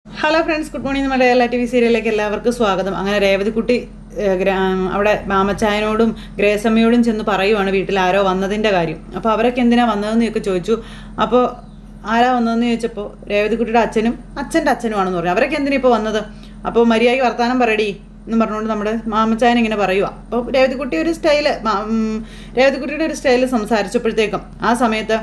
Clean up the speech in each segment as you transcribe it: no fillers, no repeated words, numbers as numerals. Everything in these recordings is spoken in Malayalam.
Hello friends, good morning. നമ്മുടെ എല്ലാ ടി വി സീരിയലിലേക്ക് എല്ലാവർക്കും സ്വാഗതം. അങ്ങനെ രേവതിക്കുട്ടി അവിടെ മാമച്ചായനോടും ഗ്രേസമ്മയോടും ചെന്ന് പറയുവാണ് വീട്ടിൽ ആരോ വന്നതിൻ്റെ കാര്യം. അപ്പോൾ അവരൊക്കെ എന്തിനാണ് വന്നതെന്ന് ഒക്കെ ചോദിച്ചു. അപ്പോൾ ആരാ വന്നതെന്ന് ചോദിച്ചപ്പോൾ രേവതിക്കുട്ടിയുടെ അച്ഛനും അച്ഛൻ്റെ അച്ഛനുമാണെന്ന് പറഞ്ഞു. അവരൊക്കെ എന്തിനാ ഇപ്പോൾ വന്നത്? അപ്പോൾ മര്യാദയ്ക്ക് വർത്താനം പറയടി എന്ന് പറഞ്ഞുകൊണ്ട് നമ്മുടെ മാമച്ചായൻ ഇങ്ങനെ പറയുക. അപ്പോൾ രേവതിക്കുട്ടിയുടെ ഒരു സ്റ്റൈല് സംസാരിച്ചപ്പോഴത്തേക്കും ആ സമയത്ത്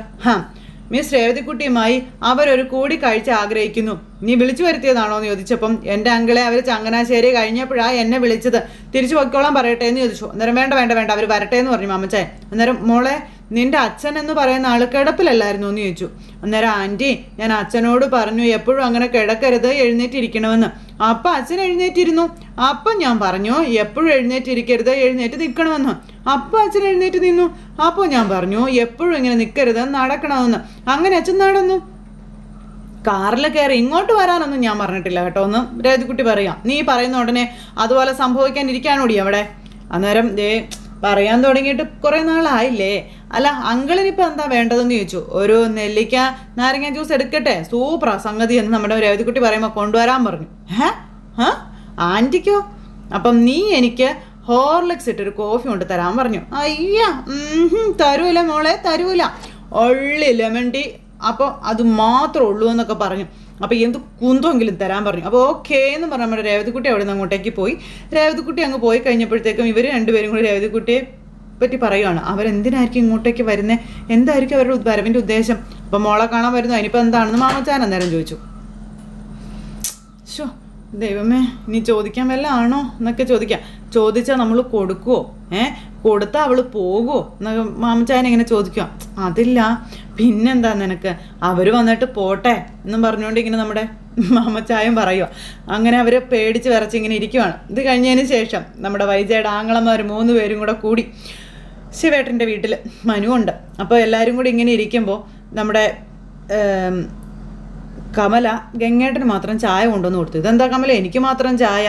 മിസ് രേവതിക്കുട്ടിയുമായി അവരൊരു കൂടിക്കാഴ്ച ആഗ്രഹിക്കുന്നു. നീ വിളിച്ചു വരുത്തിയതാണോ എന്ന് ചോദിച്ചപ്പം എൻ്റെ അങ്കിളെ അവർ ചങ്ങനാശ്ശേരി കഴിഞ്ഞപ്പോഴാണ് എന്നെ വിളിച്ചത്, തിരിച്ചു പൊയ്ക്കോളാൻ പറയട്ടെ എന്ന് ചോദിച്ചു. അന്നേരം വേണ്ട അവർ വരട്ടെ എന്ന് പറഞ്ഞു മാമച്ചായൻ. അന്നേരം മോളെ, നിന്റെ അച്ഛൻ എന്ന് പറയുന്ന ആൾ കിടപ്പിലല്ലായിരുന്നു എന്ന് ചോദിച്ചു. അന്നേരം ആൻറ്റി, ഞാൻ അച്ഛനോട് പറഞ്ഞു എപ്പോഴും അങ്ങനെ കിടക്കരുത്, എഴുന്നേറ്റിരിക്കണമെന്ന്. അപ്പം അച്ഛൻ എഴുന്നേറ്റിരുന്നു. അപ്പം ഞാൻ പറഞ്ഞു എപ്പോഴും എഴുന്നേറ്റിരിക്കരുത്, എഴുന്നേറ്റ് നിൽക്കണമെന്ന്. അപ്പം അച്ഛൻ എഴുന്നേറ്റ് നിന്നു. അപ്പോൾ ഞാൻ പറഞ്ഞു എപ്പോഴും ഇങ്ങനെ നിൽക്കരുത്, നടക്കണമെന്ന്. അങ്ങനെ അച്ഛൻ നടന്നു. കാറിൽ കയറി ഇങ്ങോട്ട് വരാനൊന്നും ഞാൻ പറഞ്ഞിട്ടില്ല കേട്ടോ എന്ന് രേവതിക്കുട്ടി പറയാം. നീ പറയുന്ന ഉടനെ അതുപോലെ സംഭവിക്കാനിരിക്കാനോടി അവിടെ. അന്നേരം പറയാൻ തുടങ്ങിയിട്ട് കുറേ നാളായില്ലേ. അല്ല, അങ്കിളിനിപ്പോൾ എന്താ വേണ്ടതെന്ന് ചോദിച്ചു. ഒരു നെല്ലിക്ക നാരങ്ങ ജ്യൂസ് എടുക്കട്ടെ, സൂപ്പറാ സംഗതി എന്ന് നമ്മുടെ രേവതിക്കുട്ടി പറയുമ്പോൾ കൊണ്ടുവരാൻ പറഞ്ഞു. ആൻറ്റിക്കോ? അപ്പം നീ എനിക്ക് ഹോർലിക്സ് ഇട്ടൊരു കോഫി കൊണ്ട് തരാൻ പറഞ്ഞു. അയ്യ, തരൂല മോളെ, തരൂല. ഒള്ളി ലെമൺ ടീ, അപ്പോൾ അത് മാത്രമേ ഉള്ളൂ എന്നൊക്കെ പറഞ്ഞു. അപ്പോൾ എന്ത് കുന്തെങ്കിലും തരാൻ പറഞ്ഞു. അപ്പോൾ ഓക്കേ എന്ന് പറഞ്ഞാൽ നമ്മുടെ രേവതിക്കുട്ടി അവിടെ നിന്ന് അങ്ങോട്ടേക്ക് പോയി. രേവതിക്കുട്ടി അങ്ങ് പോയി കഴിഞ്ഞപ്പോഴത്തേക്കും ഇവർ രണ്ടുപേരും കൂടി രേവതിക്കുട്ടിയെ പറ്റി പറയുകയാണ്. അവരെന്തിനായിരിക്കും ഇങ്ങോട്ടേക്ക് വരുന്നത്, എന്തായിരിക്കും അവരുടെ വരവിൻ്റെ ഉദ്ദേശം? അപ്പോൾ മോളെ കാണാൻ വരുന്നു, അതിനിപ്പോൾ എന്താണെന്ന് മാമച്ചാൻ അന്നേരം ചോദിച്ചു. ഷോ ദൈവമേ, ഇനി ചോദിക്കാൻ വല്ല ആണോ എന്നൊക്കെ ചോദിച്ചാൽ നമ്മൾ കൊടുക്കുമോ? കൊടുത്താൽ അവൾ പോകുമോ എന്നൊക്കെ മാമച്ചായൻ ഇങ്ങനെ ചോദിക്കുക. അതില്ല, പിന്നെന്താ നിനക്ക്, അവർ വന്നിട്ട് പോട്ടെ എന്നും പറഞ്ഞുകൊണ്ട് ഇങ്ങനെ നമ്മുടെ മാമച്ചായൻ പറയുക. അങ്ങനെ അവർ പേടിച്ച് വിറച്ച് ഇങ്ങനെ ഇരിക്കുവാണ്. ഇത് കഴിഞ്ഞതിന് ശേഷം നമ്മുടെ വൈജയുടെ ആങ്ങളമാർ 3 പേരും കൂടെ കൂടി ശിവേട്ടൻ്റെ വീട്ടിൽ മനുവുണ്ട്. അപ്പോൾ എല്ലാവരും കൂടി ഇങ്ങനെ ഇരിക്കുമ്പോൾ നമ്മുടെ കമല ഗംഗേട്ടന് മാത്രം ചായ കൊണ്ടുവന്ന് കൊടുത്തു. ഇതെന്താ കമല, എനിക്ക് മാത്രം ചായ?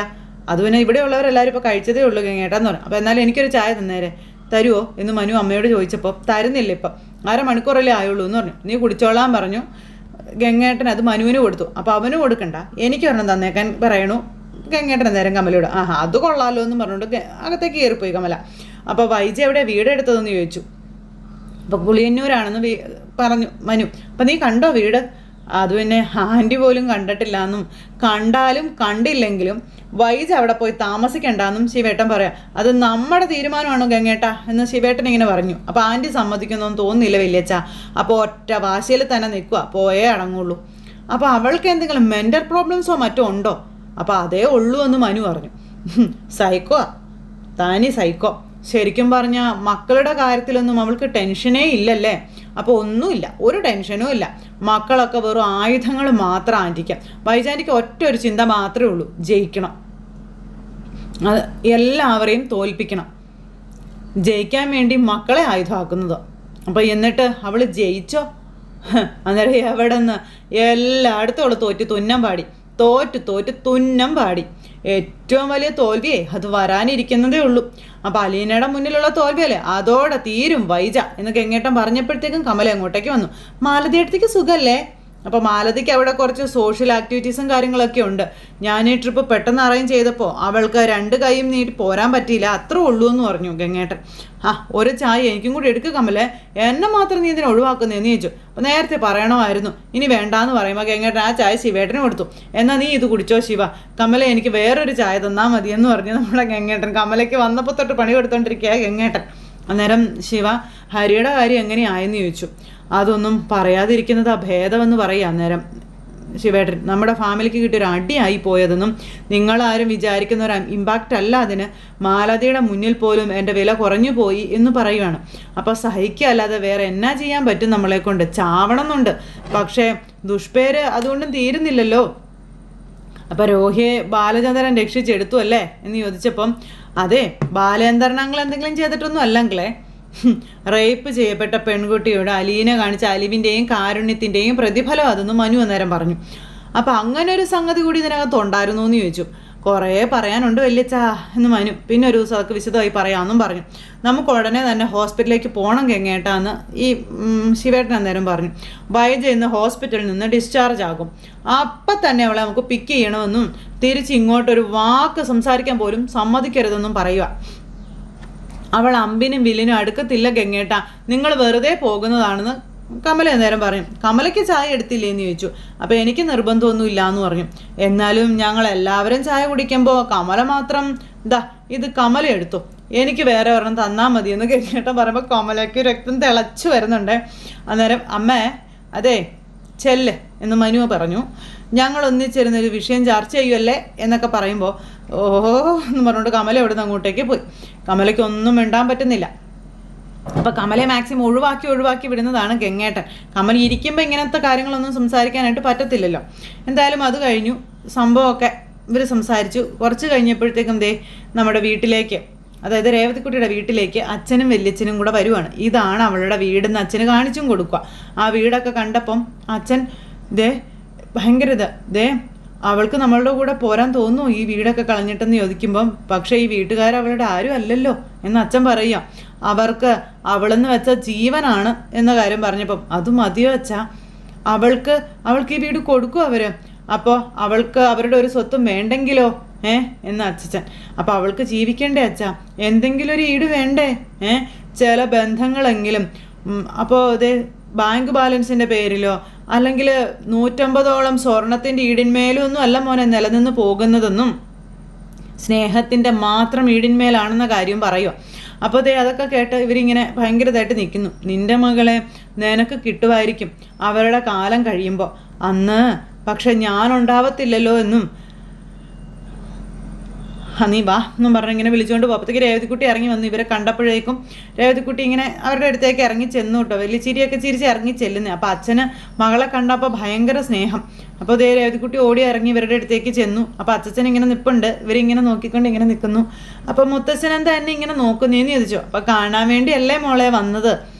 അത് പിന്നെ ഇവിടെയുള്ളവരെല്ലാവരും ഇപ്പോൾ കഴിച്ചതേ ഉള്ളൂ ഗംഗേട്ടെന്ന് പറഞ്ഞു. അപ്പോൾ എന്നാലും എനിക്കൊരു ചായ തന്നേരെ, തരുമോ എന്ന് മനു അമ്മയോട് ചോദിച്ചപ്പോൾ തരുന്നില്ല, ഇപ്പം 1/2 മണിക്കൂറല്ലേ ആയുള്ളൂ എന്ന് പറഞ്ഞു. നീ കുടിച്ചോളാൻ പറഞ്ഞു. ഗംഗേട്ടൻ അത് മനുവിന് കൊടുത്തു. അപ്പോൾ അവന് കൊടുക്കണ്ട, എനിക്ക് ഒരെണ്ണം തന്നേക്കാൻ പറയണു ഗംഗേട്ടൻ നേരം കമലയോട്. അത് കൊള്ളാമല്ലോ എന്ന് പറഞ്ഞുകൊണ്ട് അകത്തേക്ക് കയറിപ്പോയി കമല. അപ്പോൾ വൈജ എവിടെ വീടെടുത്തതെന്ന് ചോദിച്ചു. അപ്പോൾ പുളിയന്നൂരാണെന്ന് പറഞ്ഞു മനു. അപ്പം നീ കണ്ടോ വീട്? അത് പിന്നെ ആൻറ്റി പോലും കണ്ടിട്ടില്ല എന്നും, കണ്ടാലും കണ്ടില്ലെങ്കിലും വൈജ അവിടെ പോയി താമസിക്കണ്ടെന്നും ശിവേട്ടൻ പറയാം. അത് നമ്മുടെ തീരുമാനമാണോ ഗംഗേട്ട എന്ന് ശിവേട്ടൻ ഇങ്ങനെ പറഞ്ഞു. അപ്പോൾ ആൻറ്റി സമ്മതിക്കുന്നൊന്നും തോന്നുന്നില്ല വല്യച്ഛ. അപ്പോൾ ഒറ്റ വാശിയിൽ തന്നെ നിൽക്കുക, പോയേ അടങ്ങുള്ളൂ. അപ്പോൾ അവൾക്ക് എന്തെങ്കിലും മെൻ്റൽ പ്രോബ്ലംസോ മറ്റോ ഉണ്ടോ? അപ്പോൾ അതേ ഉള്ളൂ എന്ന് മനു പറഞ്ഞു. സൈക്കോ, താനി സൈക്കോ. ശരിക്കും പറഞ്ഞാൽ മക്കളുടെ കാര്യത്തിലൊന്നും അവൾക്ക് ടെൻഷനേ ഇല്ലല്ലേ. അപ്പോൾ ഒന്നുമില്ല, ഒരു ടെൻഷനും ഇല്ല. മക്കളൊക്കെ വെറും ആയുധങ്ങൾ മാത്രം ആൻറ്റിക്കാം. വൈജാൻറ്റിക്ക് ഒറ്റ ഒരു ചിന്ത മാത്രമേ ഉള്ളൂ, ജയിക്കണം, അത് എല്ലാവരെയും തോൽപ്പിക്കണം, ജയിക്കാൻ വേണ്ടി മക്കളെ ആയുധമാക്കുന്നത്. അപ്പോൾ എന്നിട്ട് അവൾ ജയിച്ചോ? അന്നേരം എവിടെ നിന്ന് എല്ലായിടത്തും അവൾ തോറ്റ് തുന്നം പാടി. ഏറ്റവും വലിയ തോൽവിയേ അത് വരാനിരിക്കുന്നതേ ഉള്ളൂ. അപ്പം അലീനയുടെ മുന്നിലുള്ള തോൽവിയല്ലേ, അതോടെ തീരും വൈജ എന്ന് ഗംഗേട്ടൻ പറഞ്ഞപ്പോഴത്തേക്കും കമല അങ്ങോട്ടേക്ക് വന്നു. മാലതിയടുത്തേക്ക് സുഖമല്ലേ? അപ്പോൾ മാലതിക്ക് അവിടെ കുറച്ച് സോഷ്യൽ ആക്ടിവിറ്റീസും കാര്യങ്ങളൊക്കെ ഉണ്ട്. ഞാൻ ഈ ട്രിപ്പ് പെട്ടെന്ന് അറേഞ്ച് ചെയ്തപ്പോൾ അവൾക്ക് 2 കൈയും നീട്ടി പോരാൻ പറ്റിയില്ല, അത്രേ ഉള്ളൂ എന്ന് പറഞ്ഞു ഗംഗേട്ടൻ. ഒരു ചായ എനിക്കും കൂടി എടുക്കുക കമലേ, എന്നെ മാത്രം നീ ഇതിനെ ഒഴിവാക്കുന്നതെന്ന് ചോദിച്ചു. അപ്പോൾ നേരത്തെ പറയണമായിരുന്നു, ഇനി വേണ്ടാന്ന് പറയുമ്പോൾ ഗംഗേട്ടൻ ആ ചായ ശിവേട്ടന് കൊടുത്തു. എന്നാൽ നീ ഇത് കുടിച്ചോ ശിവ, കമല എനിക്ക് വേറൊരു ചായ തന്നാൽ മതി എന്ന് പറഞ്ഞു നമ്മുടെ ഗംഗേട്ടൻ. കമലയ്ക്ക് വന്നപ്പോൾ തൊട്ട് പണി കൊടുത്തോണ്ടിരിക്കുക ഗംഗേട്ടൻ. അന്നേരം ശിവ ഹരിയുടെ കാര്യം എങ്ങനെയായെന്ന് ചോദിച്ചു. അതൊന്നും പറയാതിരിക്കുന്നത് ഭേദമെന്ന് പറയുക. അന്നേരം ശിവേട്ടൻ, നമ്മുടെ ഫാമിലിക്ക് കിട്ടിയൊരു അടിയായി പോയതെന്നും നിങ്ങളാരും വിചാരിക്കുന്ന ഒരു ഇമ്പാക്റ്റ് അല്ല അതിന്, മാലതിയുടെ മുന്നിൽ പോലും എൻ്റെ വില കുറഞ്ഞു പോയി എന്ന് പറയുകയാണ്. അപ്പോൾ സഹിക്കല്ലാതെ വേറെ എന്നാ ചെയ്യാൻ പറ്റും, നമ്മളെ കൊണ്ട് ചാവണം എന്നുണ്ട്, പക്ഷേ ദുഷ്പേര് അതുകൊണ്ടും തീരുന്നില്ലല്ലോ. അപ്പോൾ രോഹിയെ ബാലചന്ദ്രൻ രക്ഷിച്ചെടുത്തു അല്ലേ എന്ന് ചോദിച്ചപ്പം, അതെ, ബാലചന്ദ്രൻ അങ്ങൾ എന്തെങ്കിലും ചെയ്തിട്ടൊന്നും അല്ലെങ്കിലേ, റേപ്പ് ചെയ്യപ്പെട്ട പെൺകുട്ടിയോട് അലീന കാണിച്ച അലിവിൻ്റെയും കാരുണ്യത്തിൻ്റെയും പ്രതിഫലം അതെന്ന് മനു അന്നേരം പറഞ്ഞു. അപ്പം അങ്ങനെ ഒരു സംഗതി കൂടി ഇതിനകത്ത് ഉണ്ടായിരുന്നു എന്ന് ചോദിച്ചു. കുറേ പറയാനുണ്ട് വല്യച്ഛാ എന്ന് മനു. പിന്നെ ഒരു ദിവസം അതൊക്കെ വിശദമായി പറയാമെന്നും പറഞ്ഞു. നമുക്ക് ഉടനെ തന്നെ ഹോസ്പിറ്റലിലേക്ക് പോകണം ഗംഗേട്ടാന്ന് ഈ ശിവേട്ടൻ അന്നേരം പറഞ്ഞു. വൈജ ഇന്ന് ഹോസ്പിറ്റലിൽ നിന്ന് ഡിസ്ചാർജ് ആകും. അപ്പം തന്നെ അവളെ നമുക്ക് പിക്ക് ചെയ്യണമെന്നും തിരിച്ച് ഇങ്ങോട്ടൊരു വാക്ക് സംസാരിക്കാൻ പോലും സമ്മതിക്കരുതെന്നും പറയുക. അവൾ അമ്പിനും വില്ലിനും അടുക്കത്തില്ല ഗംഗേട്ട, നിങ്ങൾ വെറുതെ പോകുന്നതാണെന്ന് കമല നേരം പറയും. കമലയ്ക്ക് ചായ എടുത്തില്ലേന്ന് ചോദിച്ചു. അപ്പോൾ എനിക്ക് നിർബന്ധമൊന്നും ഇല്ലയെന്ന് പറഞ്ഞു. എന്നാലും ഞങ്ങൾ എല്ലാവരും ചായ കുടിക്കുമ്പോൾ കമല മാത്രം ഇത് കമല എടുത്തു, എനിക്ക് വേറെ ഒരെണ്ണം തന്നാൽ മതിയെന്ന് ഗംഗേട്ടൻ പറയുമ്പോൾ കമലയ്ക്ക് രക്തം തിളച്ചു വരുന്നുണ്ട്. അന്നേരം അമ്മേ അതെ ചെല്ല് എന്ന് മനു പറഞ്ഞു. ഞങ്ങൾ ഒന്നിച്ചിരുന്നൊരു വിഷയം ചർച്ച ചെയ്യുമല്ലേ എന്നൊക്കെ പറയുമ്പോൾ ഓഹോ എന്ന് പറഞ്ഞുകൊണ്ട് കമല ഇവിടെ നിന്ന് അങ്ങോട്ടേക്ക് പോയി. കമലയ്ക്ക് ഒന്നും മിണ്ടാൻ പറ്റുന്നില്ല. അപ്പോൾ കമലയെ മാക്സിമം ഒഴിവാക്കി വിടുന്നതാണ് ഗംഗേട്ടൻ. കമല ഇരിക്കുമ്പോൾ ഇങ്ങനത്തെ കാര്യങ്ങളൊന്നും സംസാരിക്കാനായിട്ട് പറ്റത്തില്ലല്ലോ. എന്തായാലും അത് കഴിഞ്ഞു, സംഭവമൊക്കെ ഇവർ സംസാരിച്ചു. കുറച്ച് കഴിഞ്ഞപ്പോഴത്തേക്കും നമ്മുടെ വീട്ടിലേക്ക്, അതായത് രേവതിക്കുട്ടിയുടെ വീട്ടിലേക്ക് അച്ഛനും വല്യച്ഛനും കൂടെ വരുവാണ്. ഇതാണ് അവളുടെ വീടെന്ന് അച്ഛന് കാണിച്ചും കൊടുക്കുക. ആ വീടൊക്കെ കണ്ടപ്പം അച്ഛൻ ഭയങ്കര അവൾക്ക് നമ്മളുടെ കൂടെ പോരാൻ തോന്നുന്നു ഈ വീടൊക്കെ കളഞ്ഞിട്ടെന്ന് ചോദിക്കുമ്പം, പക്ഷേ ഈ വീട്ടുകാർ അവളുടെ ആരും അല്ലല്ലോ എന്ന് അച്ഛൻ പറയുക. അവർക്ക് അവളെന്ന് വെച്ച ജീവനാണ് എന്ന കാര്യം പറഞ്ഞപ്പം അത് മതിയോ അച്ഛാ, അവൾക്ക് ഈ വീട് കൊടുക്കും അവർ, അപ്പോൾ അവൾക്ക് അവരുടെ ഒരു സ്വത്തും വേണ്ടെങ്കിലോ എന്ന് അച്ഛൻ. അപ്പോൾ അവൾക്ക് ജീവിക്കണ്ടേ അച്ഛാ, എന്തെങ്കിലും ഒരു ഈട് വേണ്ടേ, ചില ബന്ധങ്ങളെങ്കിലും. അപ്പോൾ ബാങ്ക് ബാലൻസിൻ്റെ പേരിലോ അല്ലെങ്കിൽ 150ഓളം സ്വർണത്തിൻ്റെ ഈടിന്മേലും ഒന്നും അല്ല മോനെ നിലനിന്ന് പോകുന്നതെന്നും സ്നേഹത്തിൻ്റെ മാത്രം ഈടിന്മേലാണെന്ന കാര്യം പറയുക. അപ്പോൾ അതൊക്കെ കേട്ട് ഇവരിങ്ങനെ ഭയങ്കരമായിട്ട് നിൽക്കുന്നു. നിൻ്റെ മകളെ നിനക്ക് കിട്ടുമായിരിക്കും അവരുടെ കാലം കഴിയുമ്പോൾ, അന്ന് പക്ഷെ ഞാനുണ്ടാവത്തില്ലല്ലോ എന്നും നീ വാ എന്നും പറഞ്ഞ് ഇങ്ങനെ വിളിച്ചുകൊണ്ട് പോയപ്പോഴത്തേക്ക് രേവതിക്കുട്ടി ഇറങ്ങി വന്നു. ഇവരെ കണ്ടപ്പോഴേക്കും രേവതിക്കുട്ടി ഇങ്ങനെ അവരുടെ അടുത്തേക്ക് ഇറങ്ങി ചെന്നു കേട്ടോ, വലിയ ചിരിയൊക്കെ ചിരിച്ച് ഇറങ്ങി ചെല്ലുന്നത്. അപ്പോൾ അച്ഛന് മകളെ കണ്ടപ്പോൾ ഭയങ്കര സ്നേഹം. അപ്പോൾ രേവതിക്കുട്ടി ഓടി ഇറങ്ങി ഇവരുടെ അടുത്തേക്ക് ചെന്നു. അപ്പോൾ അച്ഛൻ ഇങ്ങനെ നിൽപ്പുണ്ട്, ഇവരിങ്ങനെ നോക്കിക്കൊണ്ട് ഇങ്ങനെ നിൽക്കുന്നു. അപ്പോൾ മുത്തച്ഛൻ എന്താ എന്നെ ഇങ്ങനെ നോക്കുന്നേന്ന് ചോദിച്ചു. അപ്പോൾ കാണാൻ വേണ്ടിയല്ലേ മോളെ വന്നത്,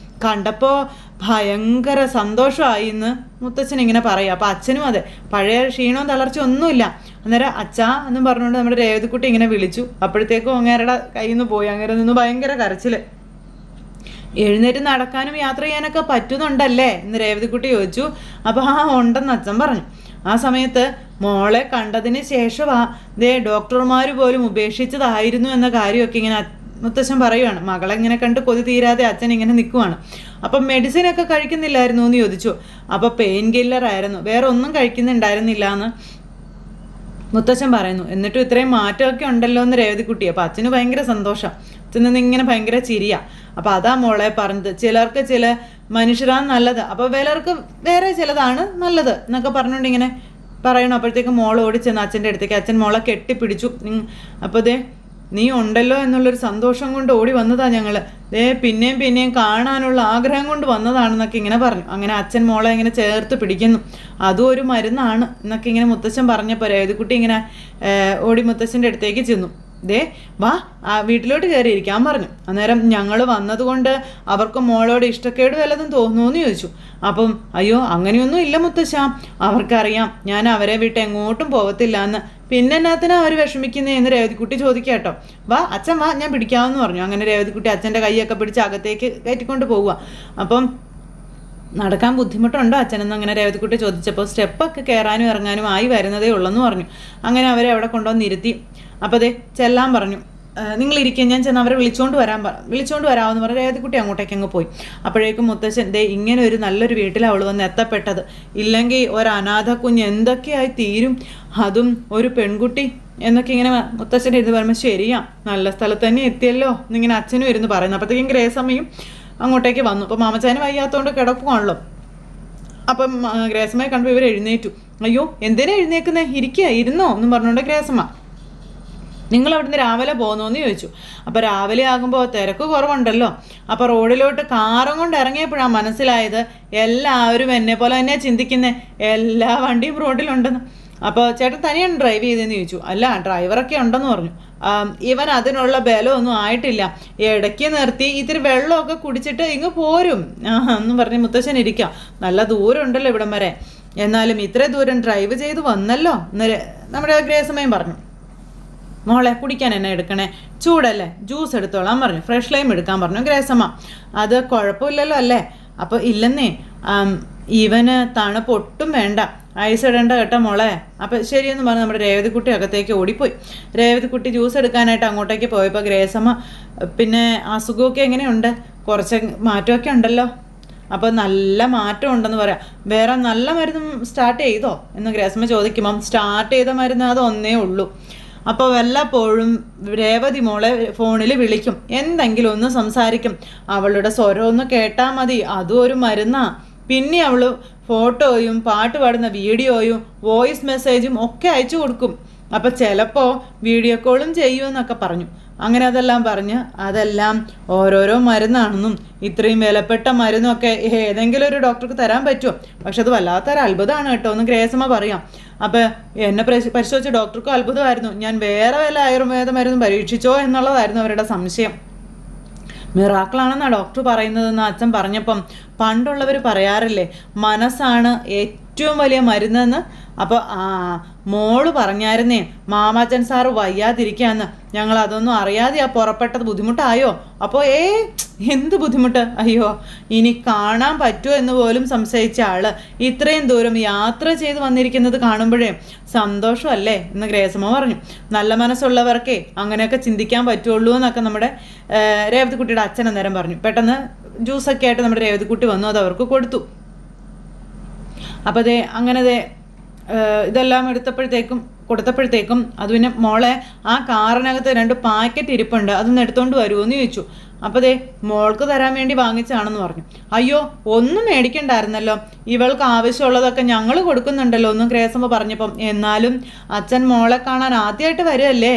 കണ്ടപ്പോൾ ഭയങ്കര സന്തോഷമായി എന്ന് മുത്തച്ഛൻ ഇങ്ങനെ പറയും. അപ്പോൾ അച്ഛനും അതെ, പഴയ ക്ഷീണവും തളർച്ചയും ഒന്നുമില്ല. അന്നേരം അച്ഛാ എന്നും പറഞ്ഞുകൊണ്ട് നമ്മുടെ രേവതിക്കുട്ടി ഇങ്ങനെ വിളിച്ചു. അപ്പോഴത്തേക്കും അങ്ങേരുടെ കയ്യിൽ നിന്ന് പോയി. അങ്ങനെ നിന്ന് ഭയങ്കര കരച്ചിൽ. എഴുന്നേറ്റ് നടക്കാനും യാത്ര ചെയ്യാനൊക്കെ പറ്റുന്നുണ്ടല്ലേ എന്ന് രേവതിക്കുട്ടി ചോദിച്ചു. അപ്പോൾ ഉണ്ടെന്ന് അച്ഛൻ പറഞ്ഞു. ആ സമയത്ത് മോളെ കണ്ടതിന് ശേഷമാ ഡോക്ടർമാർ പോലും ഉപേക്ഷിച്ചതായിരുന്നു എന്ന കാര്യമൊക്കെ ഇങ്ങനെ മുത്തശ്ശൻ പറയുവാണ്. മകളെ ഇങ്ങനെ കണ്ട് കൊതി തീരാതെ അച്ഛൻ ഇങ്ങനെ നിൽക്കുവാണ്. അപ്പം മെഡിസിനൊക്കെ കഴിക്കുന്നില്ലായിരുന്നു എന്ന് ചോദിച്ചു. അപ്പോൾ പെയിൻ കില്ലർ ആയിരുന്നു, വേറെ ഒന്നും കഴിക്കുന്നുണ്ടായിരുന്നില്ല എന്ന് മുത്തച്ഛൻ പറയുന്നു. എന്നിട്ടും ഇത്രയും മാറ്റമൊക്കെ ഉണ്ടല്ലോ എന്ന് രേവതിക്കുട്ടി. അപ്പോൾ അച്ഛന് ഭയങ്കര സന്തോഷം. അച്ഛൻ നിന്ന് ഇങ്ങനെ ഭയങ്കര ചിരിയാ. അപ്പോൾ അതാ മോളെ പറഞ്ഞത്, ചിലർക്ക് ചില മനുഷ്യരാണ് നല്ലത്, അപ്പോൾ വേലർക്ക് വേറെ ചിലതാണ് നല്ലത് എന്നൊക്കെ പറഞ്ഞുകൊണ്ട് ഇങ്ങനെ പറയണം. അപ്പോഴത്തേക്ക് മോൾ ഓടിച്ചെന്ന് അച്ഛൻ്റെ അടുത്തേക്ക്. അച്ഛൻ മോളെ കെട്ടിപ്പിടിച്ചു. അപ്പോൾ നീ ഉണ്ടല്ലോ എന്നുള്ളൊരു സന്തോഷം കൊണ്ട് ഓടി വന്നതാ ഞങ്ങൾ, പിന്നെയും കാണാനുള്ള ആഗ്രഹം കൊണ്ട് വന്നതാണെന്നൊക്കെ ഇങ്ങനെ പറഞ്ഞു. അങ്ങനെ അച്ഛൻ മോളെ ഇങ്ങനെ ചേർത്ത് പിടിക്കുന്നു. അതും ഒരു മരുന്നാണ് എന്നൊക്കെ ഇങ്ങനെ മുത്തച്ഛൻ പറഞ്ഞപ്പോൾ രേവതിക്കുട്ടി ഇങ്ങനെ ഓടി മുത്തച്ഛൻ്റെ അടുത്തേക്ക് ചെന്നു. വാ വീട്ടിലോട്ട് കയറിയിരിക്കാൻ പറഞ്ഞു. അന്നേരം ഞങ്ങൾ വന്നതുകൊണ്ട് അവർക്ക് മോളോട് ഇഷ്ടക്കേട് വല്ലതും തോന്നുമെന്ന് ചോദിച്ചു. അപ്പം അയ്യോ അങ്ങനെയൊന്നും ഇല്ല മുത്തശ്ശ, അവർക്കറിയാം ഞാൻ അവരെ വിട്ട് എങ്ങോട്ടും പോകത്തില്ല എന്ന്. പിന്നെ എന്നാത്തിനാ അവർ വിഷമിക്കുന്നേ എന്ന് രേവതിക്കുട്ടി ചോദിക്കാട്ടോ. വാ അച്ഛൻ വാ, ഞാൻ പിടിക്കാമെന്ന് പറഞ്ഞു. അങ്ങനെ രേവതിക്കുട്ടി അച്ഛൻ്റെ കൈയൊക്കെ പിടിച്ച് അകത്തേക്ക് കയറ്റിക്കൊണ്ട് പോവുക. അപ്പം നടക്കാൻ ബുദ്ധിമുട്ടുണ്ടോ അച്ഛനെന്ന് അങ്ങനെ രേവതിക്കുട്ടി ചോദിച്ചപ്പോൾ സ്റ്റെപ്പൊക്കെ കയറാനും ഇറങ്ങാനും ആയി വരുന്നതേ ഉള്ളെന്ന് പറഞ്ഞു. അങ്ങനെ അവരെ അവിടെ കൊണ്ടുവന്ന് ഇരുത്തി. അപ്പോൾ ചെല്ലാൻ പറഞ്ഞു. നിങ്ങളിരിക്കുക, ഞാൻ ചെന്ന് അവരെ വിളിച്ചുകൊണ്ട് വരാമെന്ന് പറഞ്ഞ് രേവതിക്കുട്ടി അങ്ങോട്ടേക്ക് അങ്ങ് പോയി. അപ്പോഴേക്കും മുത്തശ്ശൻ ഇങ്ങനെ ഒരു നല്ലൊരു വീട്ടിൽ അവൾ വന്ന് എത്തപ്പെട്ടത്, ഇല്ലെങ്കിൽ ഒരു അനാഥ കുഞ്ഞ് എന്തൊക്കെയായി തീരും, അതും ഒരു പെൺകുട്ടി എന്നൊക്കെ ഇങ്ങനെ മുത്തശ്ശൻ്റെ ഇത് പറയുമ്പോൾ ശരിയാ, നല്ല സ്ഥലത്ത് തന്നെ എത്തിയല്ലോ എന്നിങ്ങനെ അച്ഛനും ഇരുന്ന് പറയുന്നു. അപ്പോഴത്തേക്കും ഗ്രേസമ്മയും അങ്ങോട്ടേക്ക് വന്നു. അപ്പോൾ മാമച്ചാന് വയ്യാത്തതുകൊണ്ട് കിടക്കുവാണല്ലോ. അപ്പം ഗ്രേസമ്മയെ കണ്ടപ്പോൾ ഇവർ എഴുന്നേറ്റു. അയ്യോ എന്തിനാ എഴുന്നേക്കുന്നേ, ഇരുന്നോ എന്നും പറഞ്ഞുകൊണ്ട് ഗ്രേസമ്മ, നിങ്ങൾ അവിടുന്ന് രാവിലെ പോകുന്നോന്ന് ചോദിച്ചു. അപ്പോൾ രാവിലെ ആകുമ്പോൾ തിരക്ക് കുറവുണ്ടല്ലോ. അപ്പോൾ റോഡിലോട്ട് കാറും കൊണ്ട് ഇറങ്ങിയപ്പോഴാണ് മനസ്സിലായത് എല്ലാവരും എന്നെ പോലെ തന്നെ ചിന്തിക്കുന്നേ, എല്ലാ വണ്ടിയും റോഡിലുണ്ടെന്ന്. അപ്പോൾ ചേട്ടൻ തനിയാണ് ഡ്രൈവ് ചെയ്തതെന്ന് ചോദിച്ചു. അല്ല ഡ്രൈവറൊക്കെ ഉണ്ടെന്ന് പറഞ്ഞു. ഇവൻ അതിനുള്ള ബലമൊന്നും ആയിട്ടില്ല, ഇടയ്ക്ക് നിർത്തി ഇത്തിരി വെള്ളമൊക്കെ കുടിച്ചിട്ട് ഇങ്ങ് പോരും എന്നും പറഞ്ഞ് മുത്തശ്ശൻ ഇരിക്കാം. നല്ല ദൂരം ഉണ്ടല്ലോ ഇവിടം വരെ, എന്നാലും ഇത്ര ദൂരം ഡ്രൈവ് ചെയ്ത് വന്നല്ലോ എന്ന് നമ്മുടെ ഗ്രേസമ്മയും പറഞ്ഞു. മോളെ കുടിക്കാൻ എന്നെ എടുക്കണേ, ചൂടല്ലേ, ജ്യൂസ് എടുത്തോളാൻ പറഞ്ഞു, ഫ്രഷ് ലൈം എടുക്കാൻ പറഞ്ഞു ഗ്രേസമ്മ. അത് കുഴപ്പമില്ലല്ലോ അല്ലേ? അപ്പോൾ ഇല്ലെന്നേ, ഇവന് തണുപ്പ് ഒട്ടും വേണ്ട, ഐസ് ഇടേണ്ട കേട്ടോ മോളെ. അപ്പം ശരിയെന്ന് പറഞ്ഞ് നമ്മുടെ രേവതിക്കുട്ടി അകത്തേക്ക് ഓടിപ്പോയി. രേവതിക്കുട്ടി ജ്യൂസ് എടുക്കാനായിട്ട് അങ്ങോട്ടേക്ക് പോയപ്പോൾ ഗ്രേസമ്മ, പിന്നെ അസുഖമൊക്കെ എങ്ങനെയുണ്ട്? കുറച്ച് മാറ്റമൊക്കെ ഉണ്ടല്ലോ. അപ്പോൾ നല്ല മാറ്റം ഉണ്ടെന്ന് പറയാം. വേറെ നല്ല മരുന്നും സ്റ്റാർട്ട് ചെയ്തോ എന്ന് ഗ്രേസമ്മ ചോദിക്കുമ്പം സ്റ്റാർട്ട് ചെയ്ത മരുന്ന് അത് ഒന്നേ ഉള്ളൂ. അപ്പോൾ വല്ലപ്പോഴും രേവതി മോളെ ഫോണിൽ വിളിക്കും, എന്തെങ്കിലും ഒന്ന് സംസാരിക്കും. അവളുടെ സ്വരം ഒന്ന് കേട്ടാൽ മതി, അതും ഒരു മരുന്നാ. പിന്നെ അവൾ ഫോട്ടോയും പാട്ട് പാടുന്ന വീഡിയോയും വോയിസ് മെസ്സേജും ഒക്കെ അയച്ചു കൊടുക്കും. അപ്പം ചിലപ്പോൾ വീഡിയോ കോളും ചെയ്യുമെന്നൊക്കെ പറഞ്ഞു. അങ്ങനെ അതെല്ലാം പറഞ്ഞ് അതെല്ലാം ഓരോരോ മരുന്നാണെന്നും ഇത്രയും വിലപ്പെട്ട മരുന്നൊക്കെ ഏതെങ്കിലും ഒരു ഡോക്ടർക്ക് തരാൻ പറ്റുമോ? പക്ഷെ അത് വല്ലാത്തൊരു അത്ഭുതമാണ് കേട്ടോ എന്ന് ഗ്രേസമ്മ പറയാം. അപ്പോൾ എന്നെ പരിശോധിച്ച ഡോക്ടർക്കും അത്ഭുതമായിരുന്നു. ഞാൻ വേറെ വല്ല ആയുർവേദ മരുന്നും പരീക്ഷിച്ചോ എന്നുള്ളതായിരുന്നു അവരുടെ സംശയം. മിറാക്കിളാണെന്നാണ് ഡോക്ടർ പറയുന്നതെന്ന് അച്ഛൻ പറഞ്ഞപ്പം പണ്ടുള്ളവർ പറയാറില്ലേ, മനസ്സാണ് ഏറ്റവും വലിയ മരുന്നെന്ന്. അപ്പോൾ മോള് പറഞ്ഞായിരുന്നേ മാമാച്ചൻ സാറ് വയ്യാതിരിക്കാന്ന്. ഞങ്ങൾ അതൊന്നും അറിയാതെ പുറപ്പെട്ടത് ബുദ്ധിമുട്ടായോ? അപ്പോൾ എന്ത് ബുദ്ധിമുട്ട്? അയ്യോ, ഇനി കാണാൻ പറ്റുമോ എന്ന് പോലും സംശയിച്ച ആള് ഇത്രയും ദൂരം യാത്ര ചെയ്ത് വന്നിരിക്കുന്നത് കാണുമ്പോഴേ സന്തോഷമല്ലേ എന്ന് ഗ്രേസമ്മ പറഞ്ഞു. നല്ല മനസ്സുള്ളവർക്കേ അങ്ങനെയൊക്കെ ചിന്തിക്കാൻ പറ്റുള്ളൂ എന്നൊക്കെ നമ്മുടെ രേവതിക്കുട്ടിയുടെ അച്ഛൻ അന്നേരം പറഞ്ഞു. പെട്ടെന്ന് ജ്യൂസൊക്കെ ആയിട്ട് നമ്മുടെ രേവതിക്കുട്ടി വന്നു, അത് അവർക്ക് കൊടുത്തു. അപ്പോൾ അങ്ങനെ ഇതെല്ലാം കൊടുത്തപ്പോഴത്തേക്കും അത് പിന്നെ മോളെ ആ കാറിനകത്ത് 2 പാക്കറ്റ് ഇരിപ്പുണ്ട്, അതൊന്ന് എടുത്തോണ്ട് വരുമോയെന്ന് ചോദിച്ചു. അപ്പോൾ മോൾക്ക് തരാൻ വേണ്ടി വാങ്ങിച്ചാണെന്ന് പറഞ്ഞു. അയ്യോ, ഒന്നും മേടിക്കണ്ടായിരുന്നല്ലോ, ഇവൾക്ക് ആവശ്യമുള്ളതൊക്കെ ഞങ്ങൾ കൊടുക്കുന്നുണ്ടല്ലോ ഒന്നും ഗ്രേസമ്മ പറഞ്ഞപ്പം. എന്നാലും അച്ഛൻ മോളെ കാണാൻ ആദ്യമായിട്ട് വരുമല്ലേ,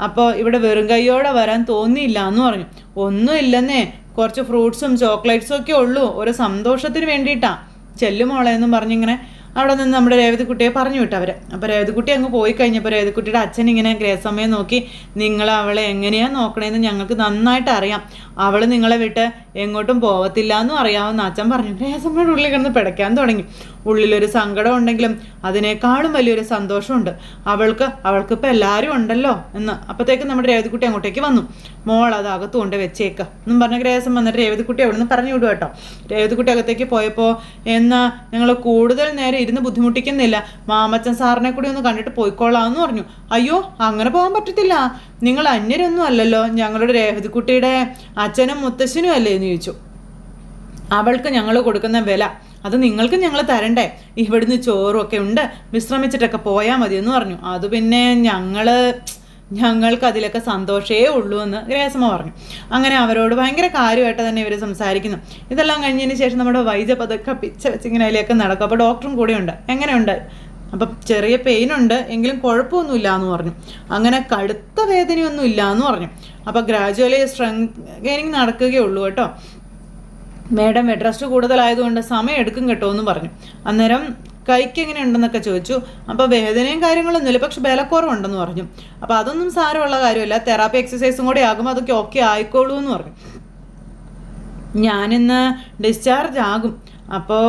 അപ്പോൾ ഇവിടെ വെറും കൈയോടെ വരാൻ തോന്നിയില്ല എന്ന് പറഞ്ഞു. ഒന്നുമില്ലെന്നേ, കുറച്ച് ഫ്രൂട്ട്സും ചോക്ലേറ്റ്സും ഒക്കെ ഉള്ളൂ, ഒരു സന്തോഷത്തിന് വേണ്ടിയിട്ടാണ്. ചെല്ലുമോളെ എന്നും പറഞ്ഞിങ്ങനെ അവിടെ നിന്ന് നമ്മുടെ രേവതിക്കുട്ടിയെ പറഞ്ഞു വിട്ടു അവർ. അപ്പോൾ രേവതിക്കുട്ടി അങ്ങ് പോയി കഴിഞ്ഞപ്പോൾ രേവതിക്കുട്ടിയുടെ അച്ഛൻ ഇങ്ങനെ ഗ്രേസമ്മയെ നോക്കി, നിങ്ങൾ അവളെ എങ്ങനെയാണ് നോക്കണേന്ന് ഞങ്ങൾക്ക് നന്നായിട്ട് അറിയാം, അവൾ നിങ്ങളെ വിട്ട് എങ്ങോട്ടും പോവത്തില്ല എന്നും അറിയാമെന്ന് അച്ഛൻ പറഞ്ഞു. ഗ്രേസമ്മയുടെ ഉള്ളിൽ കിടന്ന് പിടയ്ക്കാൻ തുടങ്ങി. ഉള്ളിലൊരു സങ്കടം ഉണ്ടെങ്കിലും അതിനേക്കാളും വലിയൊരു സന്തോഷമുണ്ട്. അവൾക്കിപ്പോൾ എല്ലാവരും ഉണ്ടല്ലോ എന്ന്. അപ്പോഴത്തേക്കും നമ്മുടെ രേവതിക്കുട്ടി അങ്ങോട്ടേക്ക് വന്നു. മോൾ അത് അകത്ത് കൊണ്ട് വെച്ചേക്ക എന്നും പറഞ്ഞ ഗ്രേസം വന്നിട്ട് രേവതിക്കുട്ടി അവിടെ നിന്ന് പറഞ്ഞു വിടും കേട്ടോ. രേവതിക്കുട്ടി അകത്തേക്ക് പോയപ്പോൾ, എന്നാൽ ഞങ്ങൾ കൂടുതൽ നേരം ഇരുന്ന് ബുദ്ധിമുട്ടിക്കുന്നില്ല, മാമച്ചൻ സാറിനെ കൂടി ഒന്ന് കണ്ടിട്ട് പോയിക്കോളാമെന്ന് പറഞ്ഞു. അയ്യോ, അങ്ങനെ പോകാൻ പറ്റത്തില്ല, നിങ്ങൾ അന്യരൊന്നും അല്ലല്ലോ, ഞങ്ങളുടെ രേവതിക്കുട്ടിയുടെ അച്ഛനും മുത്തശ്ശനും അല്ലേ എന്ന് ചോദിച്ചു. അവൾക്ക് ഞങ്ങൾ കൊടുക്കുന്ന വില അത് നിങ്ങൾക്ക് ഞങ്ങൾ തരണ്ടേ? ഇവിടുന്ന് ചോറും ഒക്കെ ഉണ്ട്, വിശ്രമിച്ചിട്ടൊക്കെ പോയാൽ മതി എന്ന് പറഞ്ഞു. അത് പിന്നെ ഞങ്ങൾക്ക് അതിലൊക്കെ സന്തോഷമേ ഉള്ളൂ എന്ന് ഗ്രേസമ്മ പറഞ്ഞു. അങ്ങനെ അവരോട് ഭയങ്കര കാര്യമായിട്ട് തന്നെ ഇവർ സംസാരിക്കുന്നു. ഇതെല്ലാം കഴിഞ്ഞതിന് ശേഷം നമ്മുടെ വൈദ്യ പതൊക്കെ പിച്ച വെച്ചിങ്ങനെ അതിലേക്ക് നടക്കും. അപ്പോൾ ഡോക്ടറും കൂടെയുണ്ട്. എങ്ങനെയുണ്ട്? അപ്പം ചെറിയ പെയിനുണ്ട്, എങ്കിലും കുഴപ്പമൊന്നുമില്ല എന്ന് പറഞ്ഞു. അങ്ങനെ കടുത്ത വേദനയൊന്നും ഇല്ല എന്ന് പറഞ്ഞു. അപ്പോൾ ഗ്രാജുവലി സ്ട്രെങ്ത് ഗെയിനിങ് നടക്കുകയുള്ളൂ കേട്ടോ. മേഡം ബെഡ് റെസ്റ്റ് കൂടുതലായതുകൊണ്ട് സമയം എടുക്കും കേട്ടോ എന്ന് പറഞ്ഞു. അന്നേരം കൈക്ക് എങ്ങനെ ഉണ്ടെന്നൊക്കെ ചോദിച്ചു. അപ്പോൾ വേദനയും കാര്യങ്ങളൊന്നുമില്ല, പക്ഷെ ബലക്കുറവുണ്ടെന്ന് പറഞ്ഞു. അപ്പോൾ അതൊന്നും സാരമുള്ള കാര്യമല്ല, തെറാപ്പി എക്സസൈസും കൂടെ ആകുമ്പോൾ അതൊക്കെ ഓക്കെ ആയിക്കോളൂ എന്ന് പറഞ്ഞു. ഞാനിന്ന് ഡിസ്ചാർജ് ആകും, അപ്പോൾ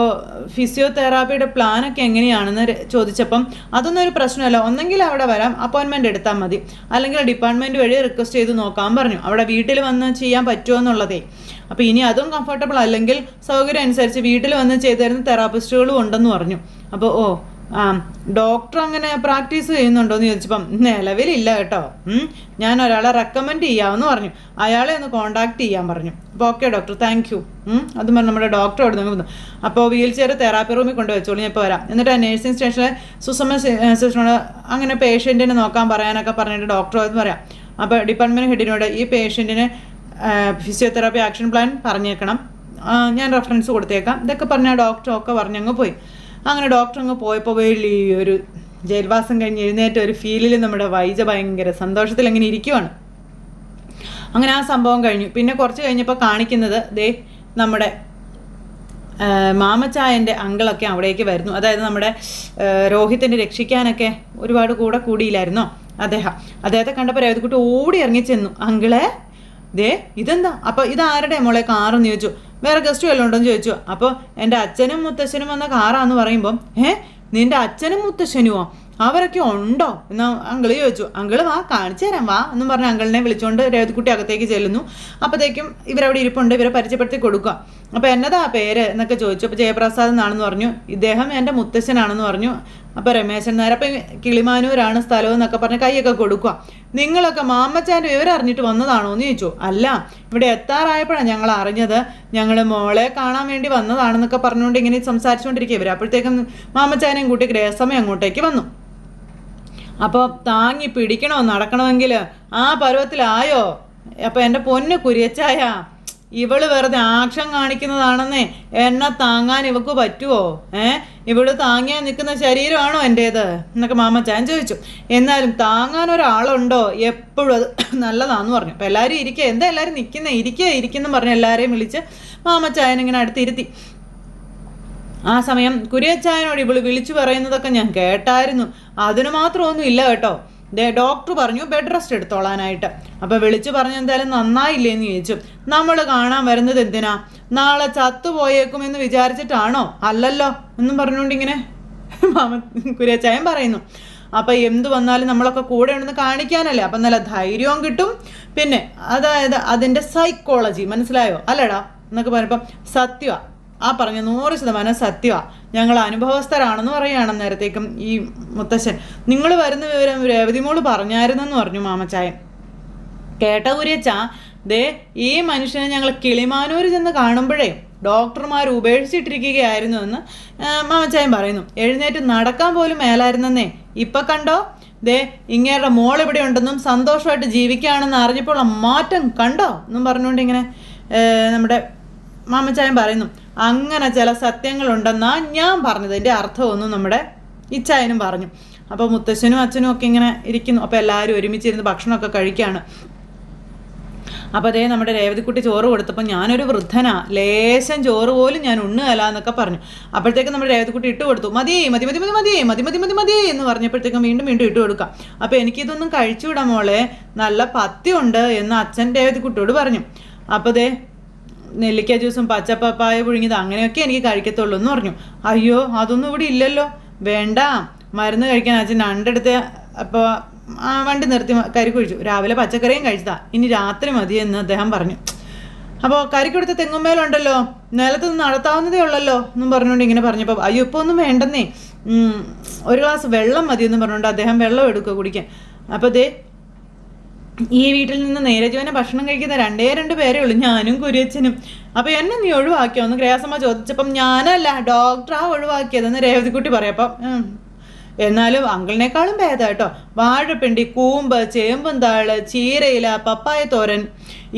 ഫിസിയോതെറാപ്പിയുടെ പ്ലാനൊക്കെ എങ്ങനെയാണെന്ന് ചോദിച്ചപ്പം അതൊന്നും ഒരു പ്രശ്നമല്ല, ഒന്നെങ്കിൽ അവിടെ വരാം, അപ്പോയിൻമെൻറ്റ് എടുത്താൽ മതി, അല്ലെങ്കിൽ ഡിപ്പാർട്ട്മെൻറ്റ് വഴി റിക്വസ്റ്റ് ചെയ്ത് നോക്കാൻ പറഞ്ഞു. അവിടെ വീട്ടിൽ വന്ന് ചെയ്യാൻ പറ്റുമോ എന്നുള്ളതേ. അപ്പോൾ ഇനി അതും കംഫർട്ടബിൾ അല്ലെങ്കിൽ സൗകര്യം അനുസരിച്ച് വീട്ടിൽ വന്ന് ചെയ്തു തരുന്ന തെറാപ്പിസ്റ്റുകളും ഉണ്ടെന്ന് പറഞ്ഞു. അപ്പോൾ ഡോക്ടർ അങ്ങനെ പ്രാക്ടീസ് ചെയ്യുന്നുണ്ടോ എന്ന് ചോദിച്ചപ്പം നിലവിലില്ല കേട്ടോ, ഞാൻ ഒരാളെ റെക്കമെൻഡ് ചെയ്യാമെന്ന് പറഞ്ഞു, അയാളെ ഒന്ന് കോൺടാക്ട് ചെയ്യാൻ പറഞ്ഞു. അപ്പോൾ ഓക്കെ ഡോക്ടർ, താങ്ക് യു. അതും പറഞ്ഞു നമ്മുടെ ഡോക്ടർ അവിടെ നിന്ന്. അപ്പോൾ വീൽ ചെയർ തെറാപ്പി റൂമിൽ കൊണ്ട് വെച്ചോളൂ, ഞാൻ ഇപ്പോൾ വരാം. എന്നിട്ട് ആ നേഴ്സിംഗ് സ്റ്റേഷനിലെ സുസമ്മ സിസ്റ്ററിനോട് അങ്ങനെ പേഷ്യൻറ്റിനെ നോക്കാൻ പറയാനൊക്കെ പറഞ്ഞിട്ട് ഡോക്ടർ എന്ന് പറയാം. അപ്പോൾ ഡിപ്പാർട്ട്മെൻറ്റ് ഹെഡിനോട് ഈ പേഷ്യൻറ്റിന് ഫിസിയോതെറാപ്പി ആക്ഷൻ പ്ലാൻ പറഞ്ഞേക്കണം, ഞാൻ റെഫറൻസ് കൊടുത്തേക്കാം, ഇതൊക്കെ പറഞ്ഞാൽ ഡോക്ടറൊക്കെ പറഞ്ഞങ്ങ് പോയി. അങ്ങനെ ഡോക്ടർ അങ്ങ് പോയപ്പോൾ വലിയൊരു ജയിൽവാസം കഴിഞ്ഞ് എഴുന്നേറ്റ ഒരു ഫീലിൽ നമ്മുടെ വൈജ ഭയങ്കര സന്തോഷത്തിൽ അങ്ങനെ ഇരിക്കുവാണ്. അങ്ങനെ ആ സംഭവം കഴിഞ്ഞു. പിന്നെ കുറച്ച് കഴിഞ്ഞപ്പോൾ കാണിക്കുന്നത് നമ്മുടെ മാമച്ചായൻ്റെ അങ്കിളൊക്കെ അവിടേക്ക് വരുന്നു. അതായത് നമ്മുടെ രോഹിത്തിനെ രക്ഷിക്കാനൊക്കെ ഒരുപാട് കൂടിയില്ലായിരുന്നോ അദ്ദേഹത്തെ കണ്ടപ്പോൾ രേവതിക്കുട്ടി ഓടി ഇറങ്ങി ചെന്നു. അങ്കിളെ ഇതെന്താ? അപ്പോൾ ഇതാരുടെ മോളെ കാറെന്ന് ചോദിച്ചു. വേറെ ഗസ്റ്റ് വല്ലതും ഉണ്ടോയെന്ന് ചോദിച്ചു. അപ്പോൾ എൻ്റെ അച്ഛനും മുത്തശ്ശനും വന്ന കാറാന്ന് പറയുമ്പം നിന്റെ അച്ഛനും മുത്തശ്ശനുമോ അവരൊക്കെ ഉണ്ടോ എന്ന് അങ്കിള് ചോദിച്ചു. അങ്കിള് വാ കാണിച്ചു തരാം വാ എന്നും പറഞ്ഞ് അങ്കിളിനെ വിളിച്ചുകൊണ്ട് രേവതിക്കുട്ടി അകത്തേക്ക് ചെല്ലുന്നു. അപ്പോഴത്തേക്കും ഇവരവിടെ ഇരിപ്പുണ്ട്, ഇവരെ പരിചയപ്പെടുത്തി കൊടുക്കുക. അപ്പോൾ എന്നതാ പേര് എന്നൊക്കെ ചോദിച്ചു. അപ്പോൾ ജയപ്രസാദ് എന്നാണെന്ന് പറഞ്ഞു. ഇദ്ദേഹം എൻ്റെ മുത്തശ്ശനാണെന്ന് പറഞ്ഞു. അപ്പോൾ രമേശൻ നായർ അപ്പം കിളിമാനൂരാണ് സ്ഥലം എന്നൊക്കെ പറഞ്ഞ് കൈയൊക്കെ കൊടുക്കുക. നിങ്ങളൊക്കെ മാമ്മച്ചാൻ്റെ വിവരം അറിഞ്ഞിട്ട് വന്നതാണോ എന്ന് ചോദിച്ചു. അല്ല, ഇവിടെ എത്താറായപ്പോഴാണ് ഞങ്ങൾ അറിഞ്ഞത്, ഞങ്ങൾ മോളെ കാണാൻ വേണ്ടി വന്നതാണെന്നൊക്കെ പറഞ്ഞുകൊണ്ട് ഇങ്ങനെ സംസാരിച്ചുകൊണ്ടിരിക്കുക ഇവർ. അപ്പോഴത്തേക്കും മാമ്മച്ചാനെയും കൂട്ടി ഗ്രേസമ്മ അങ്ങോട്ടേക്ക് വന്നു. അപ്പോൾ താങ്ങി പിടിക്കണോ നടക്കണമെങ്കിൽ ആ പരുവത്തിലായോ? അപ്പോൾ എൻ്റെ പൊന്ന് കുര്യച്ചായ, ഇവള് വെറുതെ ആക്ഷൻ കാണിക്കുന്നതാണെന്നേ, എന്നെ താങ്ങാൻ ഇവക്ക് പറ്റുമോ? ഇവള് താങ്ങിയാൻ നിൽക്കുന്ന ശരീരമാണോ എൻ്റേത് എന്നൊക്കെ മാമ്മച്ചാൻ ചോദിച്ചു. എന്നാലും താങ്ങാൻ ഒരാളുണ്ടോ എപ്പോഴും അത് നല്ലതാന്ന് പറഞ്ഞു. അപ്പോൾ എല്ലാവരും ഇരിക്കുക, എന്താ എല്ലാവരും ഇരിക്കുന്നു പറഞ്ഞ് എല്ലാവരെയും വിളിച്ച് മാമ്മച്ചായൻ ഇങ്ങനെ അടുത്തിരുത്തി. ആ സമയം കുര്യച്ചായനോട് ഇവള് വിളിച്ചു പറയുന്നതൊക്കെ ഞാൻ കേട്ടായിരുന്നു. അതിന് മാത്രമൊന്നും ഇല്ല കേട്ടോ, ഡോക്ടർ പറഞ്ഞു ബെഡ് റെസ്റ്റ് എടുത്തോളാനായിട്ട്. അപ്പോൾ വിളിച്ചു പറഞ്ഞു എന്തായാലും നന്നായില്ലേന്ന് ചോദിച്ചു. നമ്മൾ കാണാൻ വരുന്നത് എന്തിനാ? നാളെ ചത്തുപോയേക്കുമെന്ന് വിചാരിച്ചിട്ടാണോ? അല്ലല്ലോ എന്നും പറഞ്ഞുകൊണ്ട് ഇങ്ങനെ കുര്യച്ചായൻ പറയുന്നു. അപ്പം എന്ത് വന്നാലും നമ്മളൊക്കെ കൂടെ ഉണ്ടെന്ന് കാണിക്കാനല്ലേ, അപ്പം നല്ല ധൈര്യവും കിട്ടും. പിന്നെ അതായത് അതിൻ്റെ സൈക്കോളജി മനസ്സിലായോ അല്ലടാ എന്നൊക്കെ പറഞ്ഞപ്പം സത്യമാണ് ആ പറഞ്ഞ 100% സത്യമാണ്, ഞങ്ങൾ അനുഭവസ്ഥരാണെന്ന് പറയുകയാണ്. നേരത്തേക്കും ഈ മുത്തശ്ശൻ നിങ്ങൾ വരുന്ന വിവരം രേവതി മോള് പറഞ്ഞായിരുന്നെന്ന് പറഞ്ഞു മാമച്ചായൻ. കേട്ട കുര്യച്ച, ദേ ഈ മനുഷ്യനെ ഞങ്ങൾ കിളിമാനൂർ ചെന്ന് കാണുമ്പോഴേ ഡോക്ടർമാർ ഉപേക്ഷിച്ചിട്ടിരിക്കുകയായിരുന്നു എന്ന് മാമച്ചായൻ പറയുന്നു. എഴുന്നേറ്റ് നടക്കാൻ പോലും മേലായിരുന്നെന്നേ, ഇപ്പം കണ്ടോ ദേ ഇങ്ങേരുടെ മോൾ ഇവിടെ ഉണ്ടെന്നും സന്തോഷമായിട്ട് ജീവിക്കുകയാണെന്ന് അറിഞ്ഞപ്പോൾ മാറ്റം കണ്ടോ എന്നും പറഞ്ഞുകൊണ്ട് ഇങ്ങനെ നമ്മുടെ മാമച്ചായൻ പറയുന്നു. അങ്ങനെ ചില സത്യങ്ങളുണ്ടെന്നാണ് ഞാൻ പറഞ്ഞത്, എൻ്റെ അർത്ഥമൊന്നും നമ്മുടെ ഇച്ചായനും പറഞ്ഞു. അപ്പോൾ മുത്തശ്ശനും അച്ഛനും ഒക്കെ ഇങ്ങനെ ഇരിക്കുന്നു. അപ്പോൾ എല്ലാവരും ഒരുമിച്ചിരുന്ന് ഭക്ഷണമൊക്കെ കഴിക്കുകയാണ്. അപ്പോൾ അതേ നമ്മുടെ രേവതിക്കുട്ടി ചോറ് കൊടുത്തപ്പോൾ ഞാനൊരു വൃദ്ധനാ, ലേശം ചോറ് പോലും ഞാൻ ഉണ്ണുകയല്ല എന്നൊക്കെ പറഞ്ഞു. അപ്പോഴത്തേക്കും നമ്മുടെ രേവതിക്കുട്ടി ഇട്ട് കൊടുത്തു. മതി മതി മതി മതി മതി മതി മതി മതി മതി എന്ന് പറഞ്ഞപ്പോഴത്തേക്കും വീണ്ടും ഇട്ട് കൊടുക്കാം. അപ്പോൾ എനിക്കിതൊന്നും കഴിച്ചുവിടാം മോളെ, നല്ല പഥ്യമുണ്ട് എന്ന് അച്ഛൻ രേവതിക്കുട്ടിയോട് പറഞ്ഞു. അപ്പോൾ ദേ നെല്ലിക്ക ജ്യൂസും പച്ചപ്പപ്പായ പുഴുങ്ങിയത് അങ്ങനെയൊക്കെ എനിക്ക് കഴിക്കത്തുള്ളൂ എന്ന് പറഞ്ഞു. അയ്യോ അതൊന്നും ഇവിടെ ഇല്ലല്ലോ, വേണ്ട മരുന്ന് കഴിക്കാൻ അച്ഛൻ രണ്ടെടുത്ത് അപ്പോൾ വണ്ടി നിർത്തി കരി കുഴിച്ചു. രാവിലെ പച്ചക്കറിയും കഴിച്ചതാ, ഇനി രാത്രി മതിയെന്ന് അദ്ദേഹം പറഞ്ഞു. അപ്പോൾ കരിക്കൊടുത്ത തെങ്ങുമേലുണ്ടല്ലോ, നിലത്തുനിന്ന് നടത്താവുന്നതേ ഉള്ളല്ലോ എന്നും പറഞ്ഞുകൊണ്ട് ഇങ്ങനെ പറഞ്ഞപ്പോൾ അയ്യോ ഇപ്പോൾ ഒന്നും വേണ്ടെന്നേ, ഒരു ഗ്ലാസ് വെള്ളം മതിയെന്ന് പറഞ്ഞുകൊണ്ട് അദ്ദേഹം വെള്ളം എടുക്കുക കുടിക്കാൻ. അപ്പോൾ ദേ ഈ വീട്ടിൽ നിന്ന് നേരജീവനെ ഭക്ഷണം കഴിക്കുന്ന 2 പേരേ ഉള്ളൂ, ഞാനും കുര്യച്ചനും. അപ്പോൾ എന്നെ നീ ഒഴിവാക്കിയോ എന്ന് ഗ്രേസമ്മ ചോദിച്ചപ്പം ഞാനല്ല ഡോക്ടറാ ഒഴിവാക്കിയതെന്ന് രേവതിക്കുട്ടി പറയപ്പം എന്നാലും അങ്കിളിനേക്കാളും ഭേദം കേട്ടോ, വാഴപ്പിണ്ടി, കൂമ്പ്, ചേമ്പും താള്, ചീരയില, പപ്പായ തോരൻ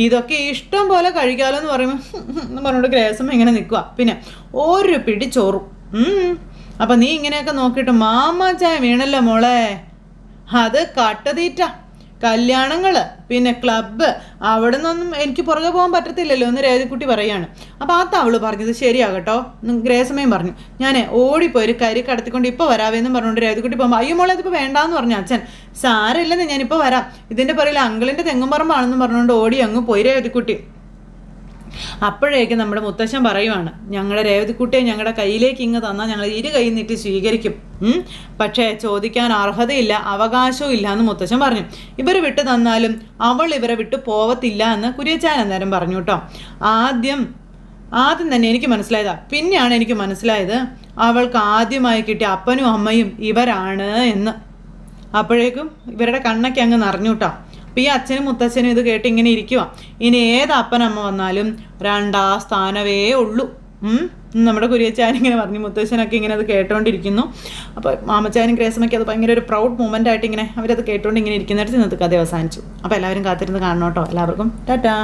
ഇതൊക്കെ ഇഷ്ടം പോലെ കഴിക്കാമല്ലോ എന്ന് പറയുമ്പോൾ എന്ന് പറഞ്ഞുകൊണ്ട് ഗ്രേസമ്മ ഇങ്ങനെ നിൽക്കുക. പിന്നെ ഒരു പിടി ചോറും. അപ്പം നീ ഇങ്ങനെയൊക്കെ നോക്കിയിട്ട് മാമാച്ചായ വീണല്ലോ മോളെ, അത് കട്ടതീറ്റ. കല്യാണങ്ങൾ പിന്നെ ക്ലബ്ബ് അവിടെ നിന്നൊന്നും എനിക്ക് പുറകെ പോകാൻ പറ്റത്തില്ലല്ലോ എന്ന് രേവതിക്കുട്ടി പറയാണ്. അപ്പോൾ ആ തവള് പറഞ്ഞത് ശരിയാകട്ടോ, ഗ്രേസമ്മയും പറഞ്ഞു. ഞാൻ ഓടിപ്പോയി ഒരു കരി കടത്തിക്കൊണ്ട് ഇപ്പോൾ വരാവേന്നും പറഞ്ഞുകൊണ്ട് രേവതിക്കുട്ടി പോകുമ്പോൾ അയ്യോ മോളെ ഇതിപ്പോൾ വേണ്ടാന്ന് പറഞ്ഞു അച്ഛൻ. സാരമില്ലെന്ന് ഞാനിപ്പോൾ വരാം, ഇതിൻ്റെ പുറകിൽ അങ്കിളിൻ്റെ തെങ്ങും പറമ്പാണെന്ന് പറഞ്ഞുകൊണ്ട് ഓടി അങ്ങ് പോയി രേവതിക്കുട്ടി. അപ്പോഴേക്കും നമ്മുടെ മുത്തശ്ശൻ പറയുവാണ്, ഞങ്ങളുടെ രേവതിക്കുട്ടിയെ ഞങ്ങളുടെ കയ്യിലേക്ക് ഇങ്ങ് തന്നാൽ ഞങ്ങൾ ഇരു കൈ നീട്ടി സ്വീകരിക്കും, പക്ഷേ ചോദിക്കാൻ അർഹതയില്ല, അവകാശവും ഇല്ല എന്ന് മുത്തശ്ശൻ പറഞ്ഞു. ഇവർ വിട്ടു തന്നാലും അവൾ ഇവരെ വിട്ടു പോവത്തില്ല എന്ന് കുര്യച്ചാൻ അന്നേരം പറഞ്ഞു കേട്ടോ. ആദ്യം തന്നെ എനിക്ക് മനസ്സിലായതാ, പിന്നെയാണ് എനിക്ക് മനസ്സിലായത് അവൾക്ക് ആദ്യമായി കിട്ടിയ അപ്പനും അമ്മയും ഇവരാണ് എന്ന്. അപ്പോഴേക്കും ഇവരുടെ കണ്ണൊക്കെ അങ്ങ് നിറഞ്ഞു കേട്ടോ. അപ്പോൾ ഈ അച്ഛനും മുത്തച്ഛനും ഇത് കേട്ട് ഇങ്ങനെ ഇരിക്കുക. ഇനി ഏത് അപ്പനമ്മ വന്നാലും 2ാം സ്ഥാനമേ ഉള്ളൂ. നമ്മുടെ കുര്യച്ചാനിങ്ങനെ പറഞ്ഞു. മുത്തച്ഛനൊക്കെ ഇങ്ങനെ അത് കേട്ടോണ്ടിരിക്കുന്നു. അപ്പോൾ മാമച്ചാനും ഗ്രേസമ്മയ്ക്ക് അത് ഭയങ്കര ഒരു പ്രൗഡ് മൂമെൻ്റ് ആയിട്ട് ഇങ്ങനെ അവരത് കേട്ടോണ്ട് ഇങ്ങനെ ഇരിക്കുന്നിടത്ത് ഇന്നത്തെ കഥ അവസാനിച്ചു. അപ്പോൾ എല്ലാവരും കാത്തിരുന്ന് കാണണം കേട്ടോ. എല്ലാവർക്കും ടാറ്റാ.